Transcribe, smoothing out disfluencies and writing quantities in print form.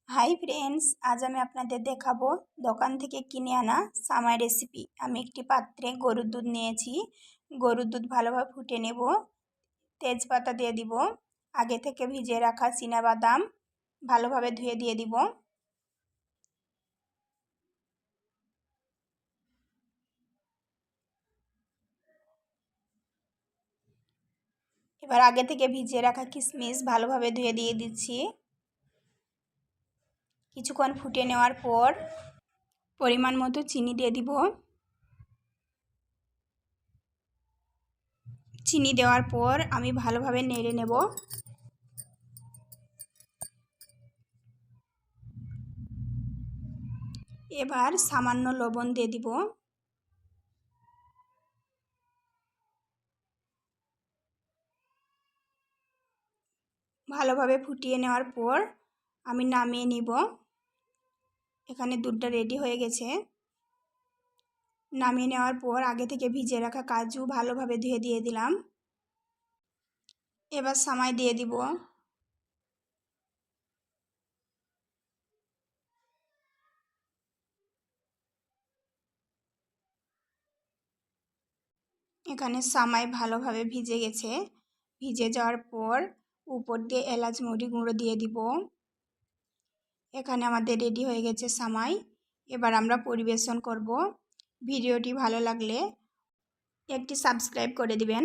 Hi friends, আজ আমি আপনাদের দেখাবো দোকান থেকে কিনে আনা সামাই রেসিপি। আমি একটি পাত্রে গরুর দুধ নিয়েছি। গরুর দুধ ভালোভাবে ফুটে নেব। তেজপাতা দিয়ে দিব। আগে থেকে ভিজিয়ে রাখা চীনাবাদাম ভালোভাবে ধুয়ে দিয়ে দিব। এবার আগে থেকে ভিজিয়ে রাখা কিশমিশ ভালোভাবে ধুয়ে দিয়ে দিচ্ছি। কিছুক্ষণ ফুটে নেওয়ার পর পরিমাণ মতো চিনি দিয়ে দিব। চিনি দেওয়ার পর আমি ভালোভাবে নেড়ে নেব। এবার সামান্য লবণ দিয়ে দিব। ভালোভাবে ফুটিয়ে নেওয়ার পর আমি নামিয়ে নিব। এখানে দুধটা রেডি হয়ে গেছে। নামিয়ে নেওয়ার পর আগে থেকে ভিজিয়ে রাখা কাজু ভালোভাবে ধুয়ে দিয়ে দিলাম। এবার সামাই দিয়ে দিব। এখানে সামাই ভালোভাবে ভিজে গেছে। ভিজে যাওয়ার পর উপর দিয়ে এলাচ মৌরি গুঁড়ো দিয়ে দিব। এখানে আমাদের রেডি হয়ে গেছে সামাই। এবার আমরা পরিবেশন করব। ভিডিওটি ভালো লাগলে একটি সাবস্ক্রাইব করে দিবেন।